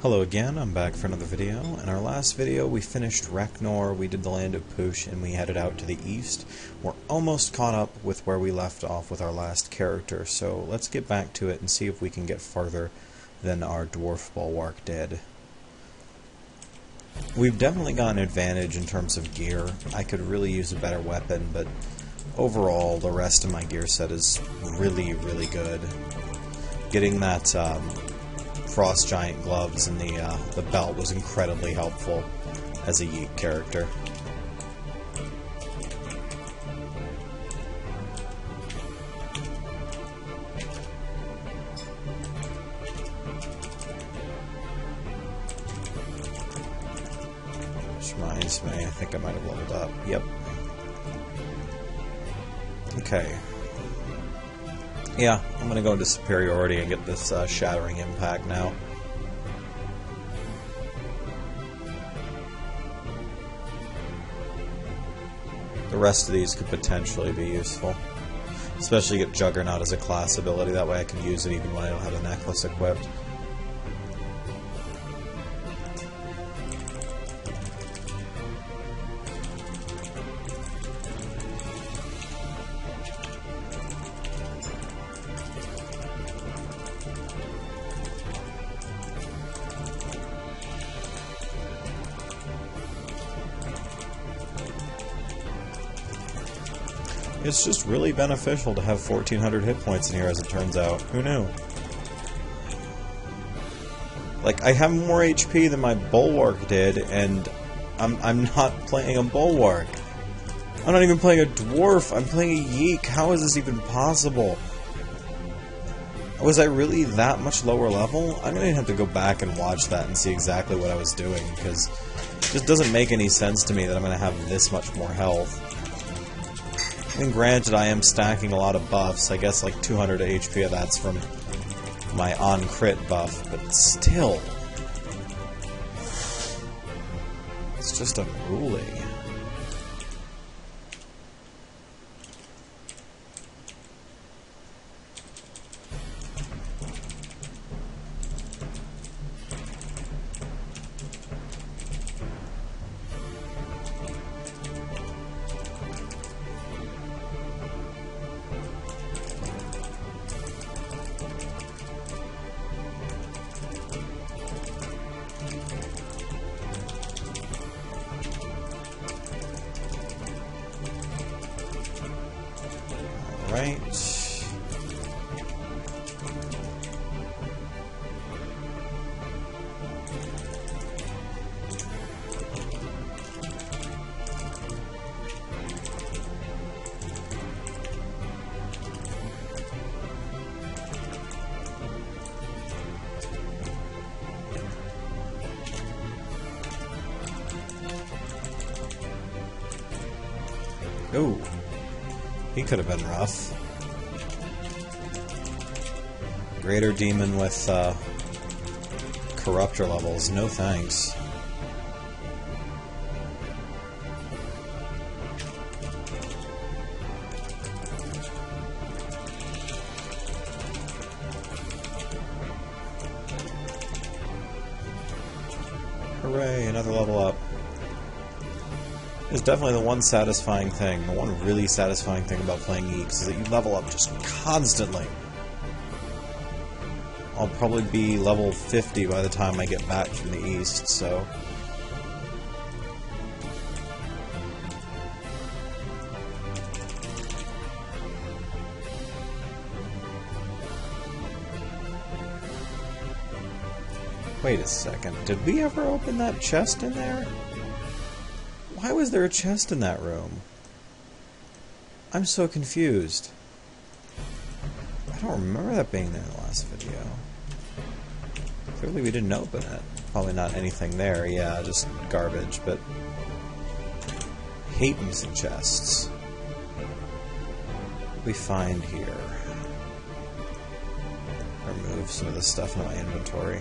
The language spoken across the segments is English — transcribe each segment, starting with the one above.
Hello again, I'm back for another video. In our last video we finished Reknor, we did the land of Poosh, and we headed out to the east. We're almost caught up with where we left off with our last character, so let's get back to it and see if we can get farther than our dwarf bulwark did. We've definitely got an advantage in terms of gear. I could really use a better weapon, but overall the rest of my gear set is really good. Getting that frost giant gloves and the belt was incredibly helpful as a Yeek character. Which reminds me, I think I might have leveled up. Yep. Okay. Yeah, I'm gonna go into superiority and get this shattering impact now. The rest of these could potentially be useful. Especially get Juggernaut as a class ability, that way I can use it even when I don't have a necklace equipped. It's just really beneficial to have 1400 hit points in here, as it turns out. Who knew? Like, I have more HP than my bulwark did, and I'm not playing a bulwark. I'm not even playing a dwarf, I'm playing a Yeek. How is this even possible? Was I really that much lower level? I'm gonna have to go back and watch that and see exactly what I was doing, because it just doesn't make any sense to me that I'm gonna have this much more health. I mean, granted, I am stacking a lot of buffs. I guess like 200 HP of that's from my on-crit buff, but still. It's just unruly. Right. Ooh. He could have been rough. Greater demon with corruptor levels, no thanks. Hooray, another level up. It's definitely the one satisfying thing, the one really satisfying thing about playing Yeeks is that you level up just constantly. I'll probably be level 50 by the time I get back from the east, so... Wait a second, did we ever open that chest in there? Why was there a chest in that room? I'm so confused. I don't remember that being there in the last video. Clearly we didn't open it. Probably not anything there, yeah, just garbage, but... hate missing chests. What do we find here? Remove some of the stuff in my inventory.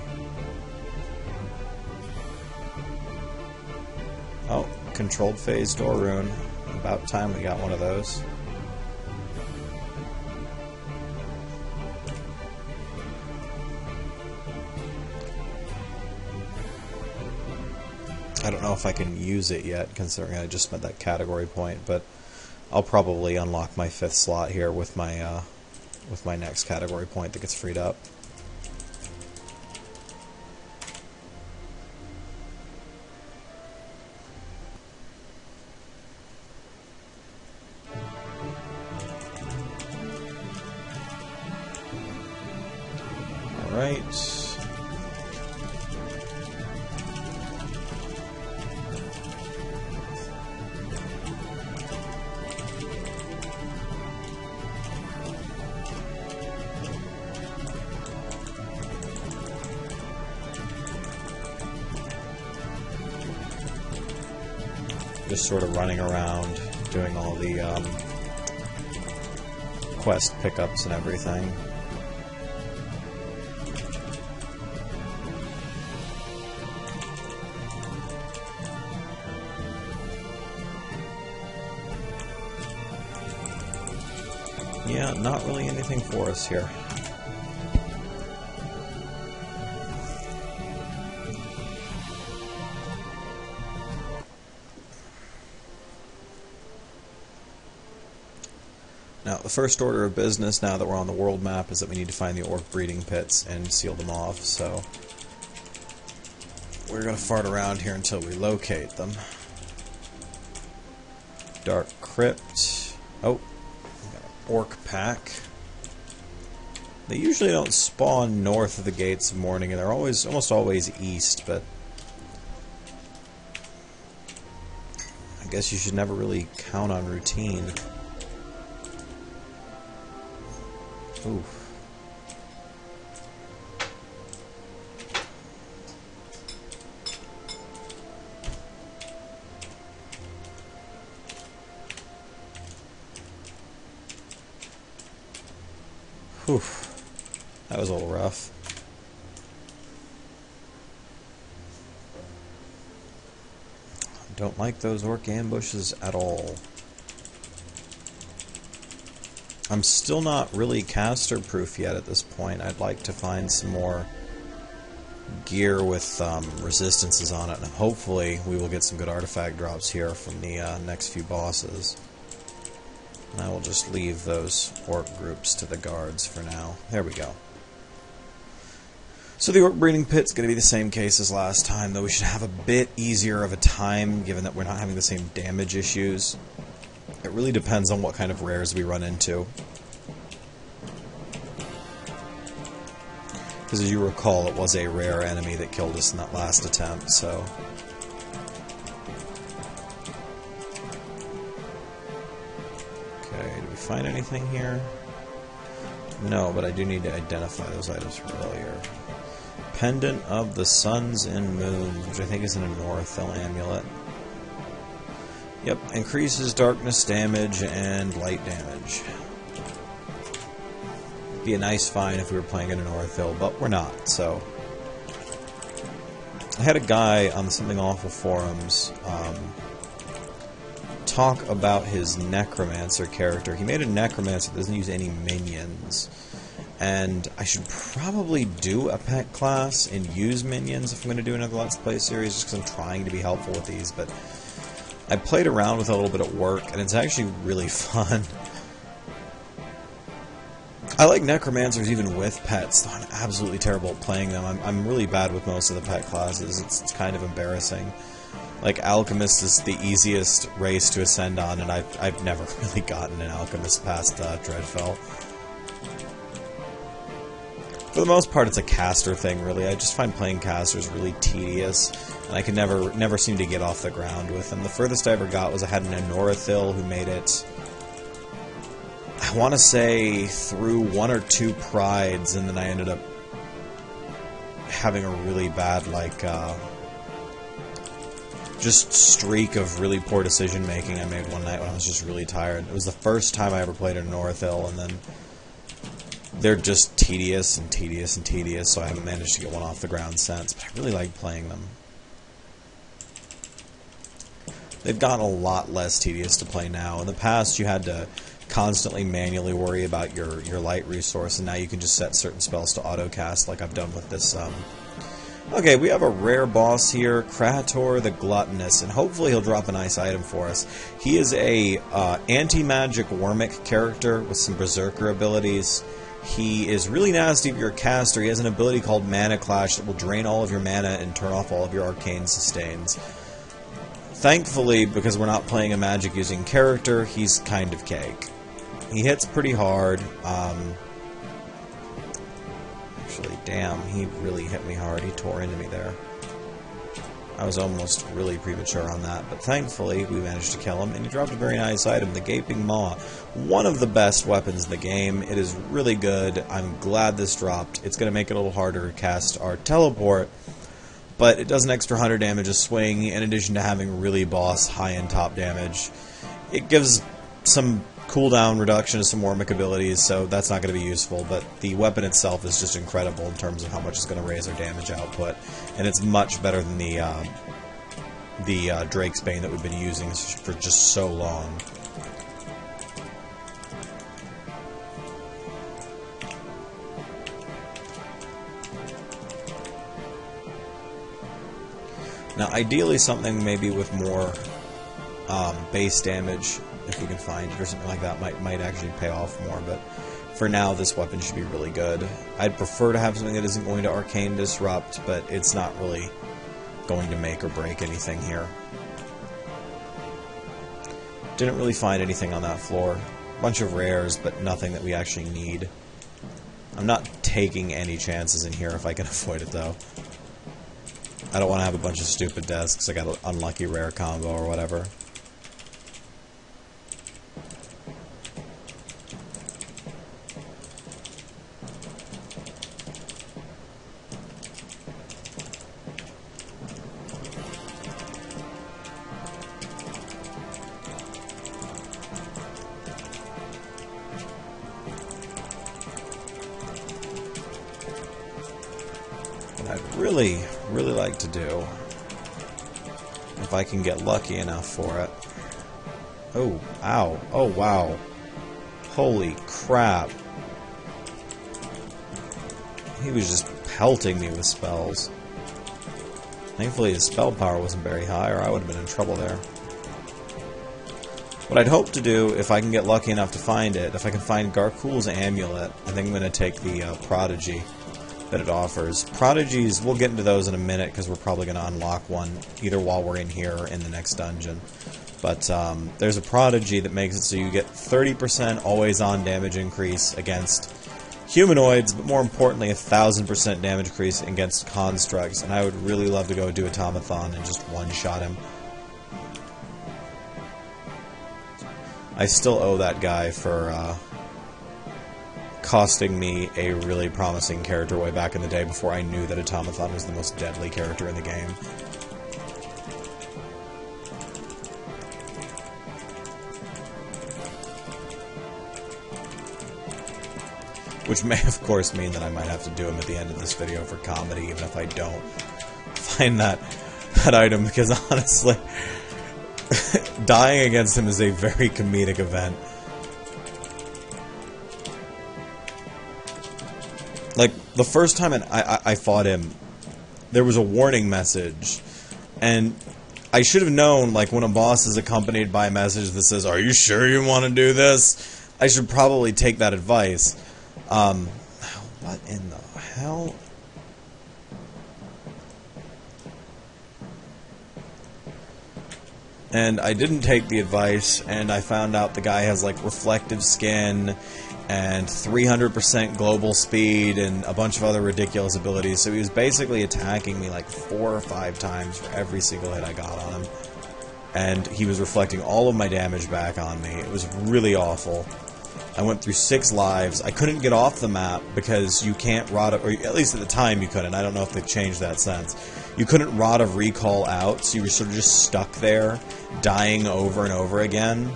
Oh, controlled phase door rune. About time we got one of those. I don't know if I can use it yet, considering I just spent that category point, but I'll probably unlock my 5th slot here with my next category point that gets freed up. Alright. Just sort of running around, doing all the quest pickups and everything. Yeah, not really anything for us here. Now, the first order of business, now that we're on the world map, is that we need to find the orc breeding pits and seal them off, so we're going to fart around here until we locate them. Dark Crypt. Oh, we got an orc pack. They usually don't spawn north of the Gates of Morning, and they're almost always east, but I guess you should never really count on routine. Oof. Whew. That was a little rough. Don't like those orc ambushes at all. I'm still not really caster proof yet at this point. I'd like to find some more gear with resistances on it, and hopefully we will get some good artifact drops here from the next few bosses. And I will just leave those orc groups to the guards for now. There we go. So the orc breeding pit's going to be the same case as last time, though we should have a bit easier of a time, given that we're not having the same damage issues. It really depends on what kind of rares we run into. Because as you recall, it was a rare enemy that killed us in that last attempt, so... Okay, did we find anything here? No, but I do need to identify those items from earlier. Pendant of the Suns and Moons, which I think is in a Northel amulet. Yep, increases darkness damage and light damage. Be a nice find if we were playing in a Northel, but we're not, so... I had a guy on the Something Awful forums talk about his Necromancer character. He made a Necromancer that doesn't use any minions. And I should probably do a pet class and use minions if I'm going to do another Let's Play series, just because I'm trying to be helpful with these, but... I played around with it a little bit at work, and it's actually really fun. I like Necromancers even with pets, though I'm absolutely terrible at playing them. I'm really bad with most of the pet classes. It's kind of embarrassing. Like, Alchemist is the easiest race to ascend on, and I've never really gotten an Alchemist past Dreadfell. For the most part, it's a caster thing, really. I just find playing casters really tedious, and I can never seem to get off the ground with them. The furthest I ever got was I had an Anorathil who made it, I want to say, through 1 or 2 prides, and then I ended up having a really bad, like, just streak of really poor decision-making I made one night when I was just really tired. It was the first time I ever played an Anorathil, and then... they're just tedious and tedious and tedious, so I haven't managed to get one off the ground since, but I really like playing them. They've gotten a lot less tedious to play now. In the past, you had to constantly manually worry about your light resource, and now you can just set certain spells to auto-cast, like I've done with this Okay, we have a rare boss here, Krator the Gluttonous, and hopefully he'll drop a nice item for us. He is a anti-magic Wormic character with some Berserker abilities. He is really nasty if you're a caster. He has an ability called Mana Clash that will drain all of your mana and turn off all of your arcane sustains. Thankfully, because we're not playing a magic-using character, he's kind of cake. He hits pretty hard. Actually, damn, he really hit me hard. He tore into me there. I was almost really premature on that, but thankfully we managed to kill him, and he dropped a very nice item, the Gaping Maw. One of the best weapons in the game. It is really good. I'm glad this dropped. It's going to make it a little harder to cast our teleport, but it does an extra 100 damage a swing, in addition to having really boss high-end top damage. It gives some cooldown reduction to some Wormic abilities, so that's not going to be useful, but the weapon itself is just incredible in terms of how much it's going to raise our damage output, and it's much better than the Drake's Bane that we've been using for just so long. Now, ideally something maybe with more base damage, if we can find it, or something like that might actually pay off more, but for now this weapon should be really good. I'd prefer to have something that isn't going to Arcane Disrupt, but it's not really going to make or break anything here. Didn't really find anything on that floor. Bunch of rares, but nothing that we actually need. I'm not taking any chances in here if I can avoid it, though. I don't want to have a bunch of stupid deaths because I got an unlucky rare combo or whatever. I'd really like to do, if I can get lucky enough for it. Oh, ow. Oh, wow. Holy crap. He was just pelting me with spells. Thankfully his spell power wasn't very high, or I would have been in trouble there. What I'd hope to do, if I can get lucky enough to find it, if I can find Garkul's Amulet, I think I'm going to take the Prodigy that it offers. Prodigies, we'll get into those in a minute because we're probably going to unlock one either while we're in here or in the next dungeon. But there's a Prodigy that makes it so you get 30% always-on damage increase against humanoids, but more importantly 1,000% damage increase against constructs, and I would really love to go do a Automathon and just one-shot him. I still owe that guy for costing me a really promising character way back in the day before I knew that Automathon was the most deadly character in the game. Which may, of course, mean that I might have to do him at the end of this video for comedy, even if I don't find that item, because honestly, dying against him is a very comedic event. Like, the first time I fought him, there was a warning message, and I should have known, like, when a boss is accompanied by a message that says, "Are you sure you want to do this?" I should probably take that advice. What in the hell? And I didn't take the advice, and I found out the guy has, like, reflective skin, and 300% global speed, and a bunch of other ridiculous abilities, so he was basically attacking me like 4 or 5 times for every single hit I got on him. And he was reflecting all of my damage back on me. It was really awful. I went through 6 lives. I couldn't get off the map because you can't Rod of, or at least at the time you couldn't. I don't know if they've changed that since. You couldn't Rod of Recall out, so you were sort of just stuck there, dying over and over again.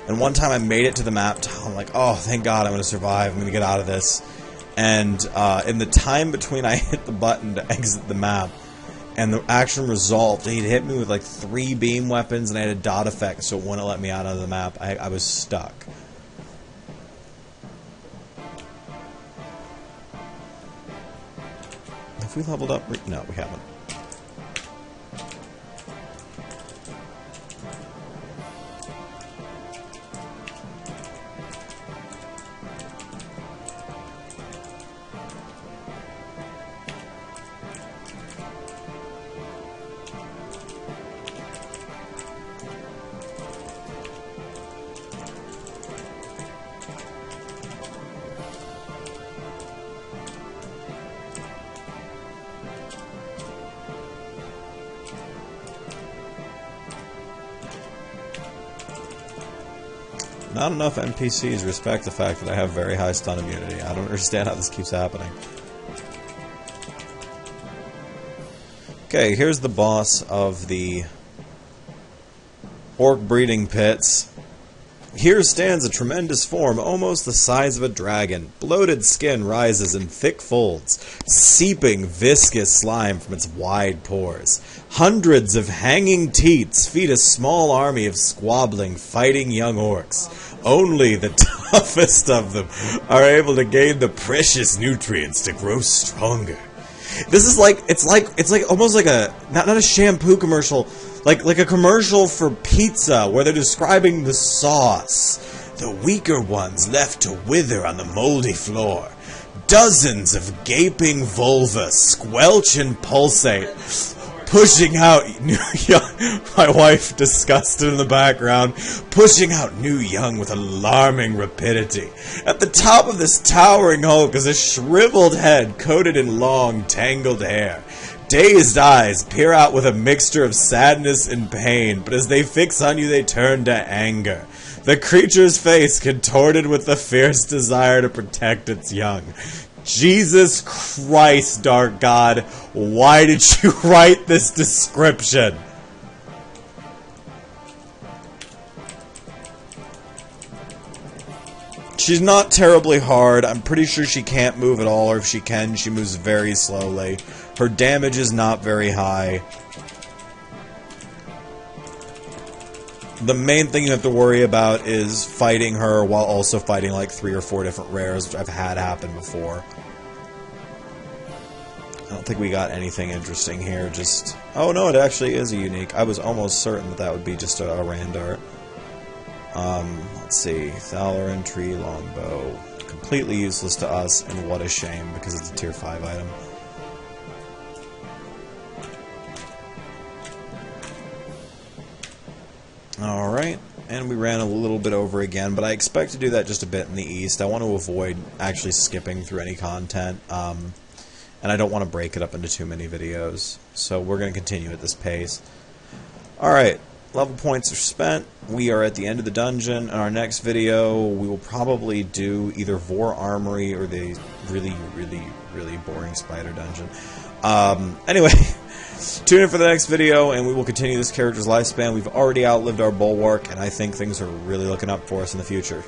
And one time I made it to the map, I'm like, oh, thank God I'm going to survive, I'm going to get out of this. And in the time between I hit the button to exit the map and the action resolved, he'd hit me with like 3 beam weapons, and I had a dot effect, so it wouldn't let me out of the map. I was stuck. Have we leveled up? No, we haven't. Not enough NPCs respect the fact that I have very high stun immunity. I don't understand how this keeps happening. Okay, here's the boss of the orc breeding pits. Here stands a tremendous form, almost the size of a dragon. Bloated skin rises in thick folds, seeping viscous slime from its wide pores. Hundreds of hanging teats feed a small army of squabbling, fighting young orcs. Only the toughest of them are able to gain the precious nutrients to grow stronger. This is like, it's like almost like a, not a shampoo commercial, like a commercial for pizza where they're describing the sauce. The weaker ones left to wither on the moldy floor. Dozens of gaping vulvas squelch and pulsate, pushing out new young, my wife disgusted in the background, pushing out new young with alarming rapidity. At the top of this towering hulk is a shriveled head coated in long, tangled hair. Dazed eyes peer out with a mixture of sadness and pain, but as they fix on you, they turn to anger. The creature's face contorted with the fierce desire to protect its young. Jesus Christ, darkgod, why did you write this description? She's not terribly hard. I'm pretty sure she can't move at all, or if she can, she moves very slowly. Her damage is not very high. The main thing you have to worry about is fighting her while also fighting like 3 or 4 different rares, which I've had happen before. I don't think we got anything interesting here, just... Oh no, it actually is a unique. I was almost certain that that would be just a randart. Let's see. Thalaran Tree Longbow. Completely useless to us, and what a shame, because it's a tier 5 item. Alright, and we ran a little bit over again, but I expect to do that just a bit in the east. I want to avoid actually skipping through any content, and I don't want to break it up into too many videos, so we're going to continue at this pace. Alright, level points are spent. We are at the end of the dungeon. In our next video, we will probably do either Vor Armory or the really, really, really boring spider dungeon. Anyway... Tune in for the next video, and we will continue this character's lifespan. We've already outlived our bulwark, and I think things are really looking up for us in the future.